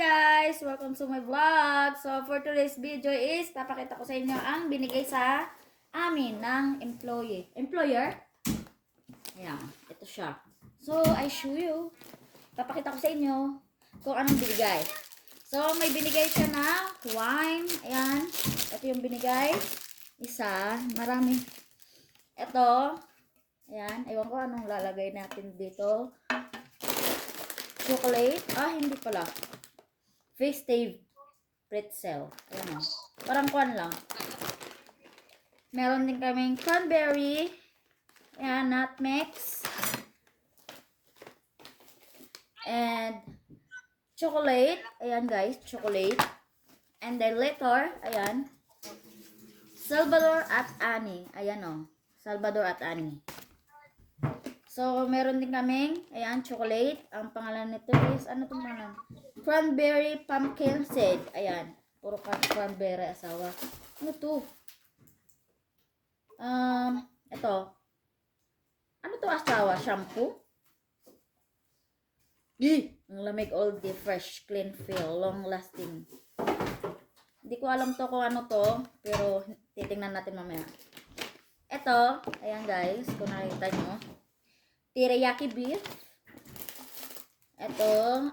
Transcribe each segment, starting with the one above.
guys! Welcome to my vlog. So for today's video is papakita ko sa inyo ang binigay sa amin ng employer. Ayan, ito siya. So I show you. Papakita ko sa inyo kung anong binigay. So may binigay siya na wine. Ayan, ito yung binigay. Isa, marami. Ito, ayan, ewan ko anong lalagay natin dito. Chocolate. Hindi pala. Festive pretzel. Ayan o. Parang kwan lang. Meron din kaming cranberry. Ayan, nutmegs. And chocolate. Ayan guys, chocolate. And then later, ayan. Salvador at Annie. Ayan o. Salvador at Annie. So, meron din kaming, ayan, chocolate. Ang pangalan nito is, ano itong pangalan? Cranberry pumpkin seed. Ayan. Puro cranberry asawa. Ano to? Ito. Ano to asawa? Shampoo? Ang lamig, oldie, fresh, clean feel, long lasting. Hindi ko alam to kung ano to. Pero, titingnan natin mamaya. Ito. Ayan guys. Kung nakita nyo. Teriyaki beef. Ito,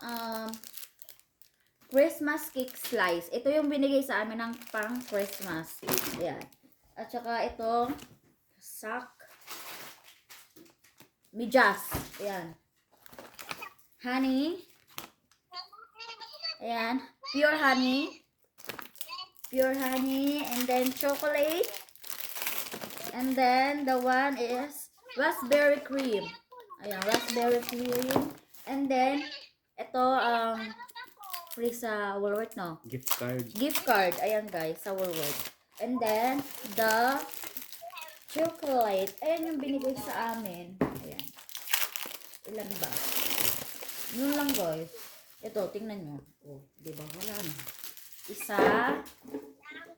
Christmas cake slice. Ito yung binigay sa amin ng pang Christmas. Ayan. At saka ito, sak. Mijas. Ayan. Honey. Ayan. Pure honey. Pure honey. And then chocolate. And then the one is raspberry cream. Ayan, raspberry cream. And then, ito, free sa Woolworth, no? Gift card. Gift card. Ayan, guys, sa Woolworth. And then, the chocolate. Ayan yung binigay sa amin. Ayan. Ilan ba? Yun lang, guys. Ito, tingnan nyo. Oh, diba? Wala na. Isa,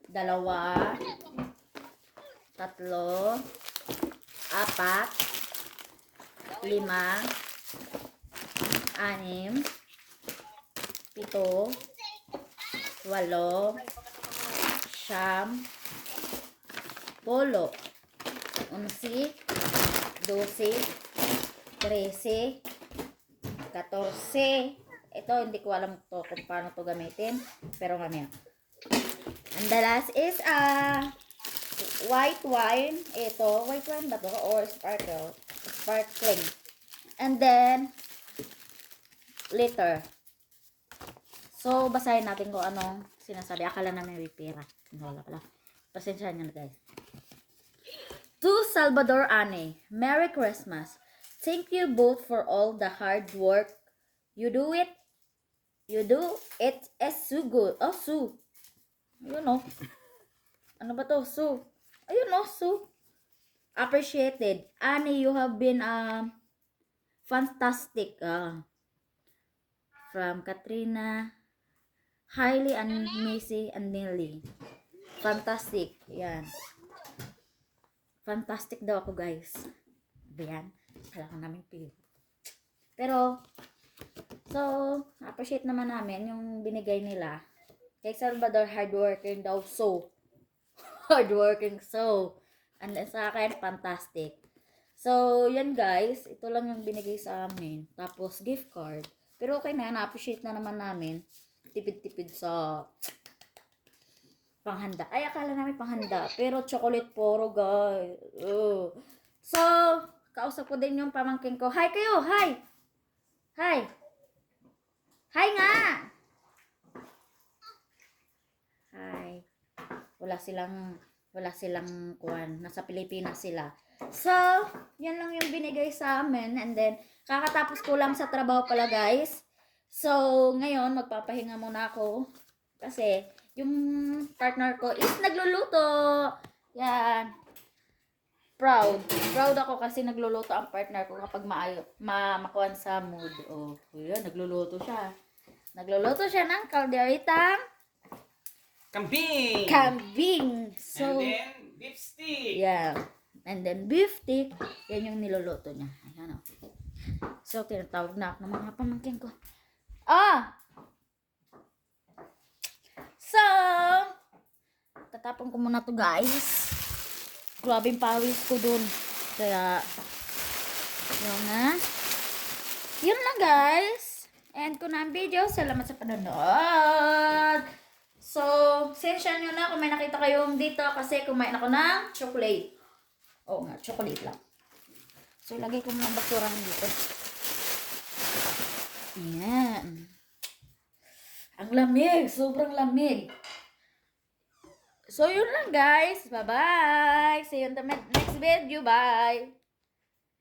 dalawa, tatlo, apat, 5, 6, 7, 8, 9, 10, 11, 12, 13, 14. Ito, hindi ko alam to kung paano to gamitin. Pero mamaya. And the last is white wine. Ito, white wine ba to? Or sparkling. And then, liter. So, basahin natin kung anong sinasabi. Akala namin may pera. Wala pala. Pasensya nyo na guys. To Salvador Annie, Merry Christmas. Thank you both for all the hard work. You do it is so good. Oh, Sue. Ayun o. Ano ba to? Sue. Ayun o, Sue. Appreciated. Annie, you have been fantastic. From Katrina, Hailey, and Missy, and Nelly. Fantastic. Yan. Fantastic daw ako, guys. Ayan. Kailangan namin pili. Pero, so, appreciate naman namin yung binigay nila. Kay Salvador, hardworking daw. So, hardworking. So, and sa akin, fantastic. So, yan guys. Ito lang yung binigay sa amin. Tapos, gift card. Pero okay na, na-appreciate na naman namin. Tipid-tipid sa panghanda. Ay, akala namin panghanda. Pero chocolate poro, guys. So, kausap ko din yung pamangkin ko. Hi kayo! Hi! Hi! Hi nga! Hi. Wala silang kuwan. Nasa Pilipinas sila. So, yan lang yung binigay sa amin. And then, kakatapos ko lang sa trabaho pala, guys. So, ngayon, magpapahinga muna ako. Kasi, yung partner ko is nagluluto. Yan. Proud. Proud ako kasi nagluluto ang partner ko kapag makuan sa mood. Oh, yun, nagluluto siya. Nagluluto siya ng kalderitang kambing. So, and then beef stick. Yeah. And then beef stick, yan yung niluluto niya. Ayan o. So, tinatawag na ako ng mga pamangkin ko. Tatapon ko muna to guys. Grabe yung pawis ko dun. Kaya, yun na. Yun lang guys. End ko na ang video. Salamat sa panonood. So, sensya nyo na kung may nakita kayong dito kasi kumain ako ng chocolate. Oo nga, chocolate lang. So, ilagay ko muna basurahan dito. Ayan. Ang lamig. Sobrang lamig. So, yun lang guys. Bye-bye. See you in the next video. Bye.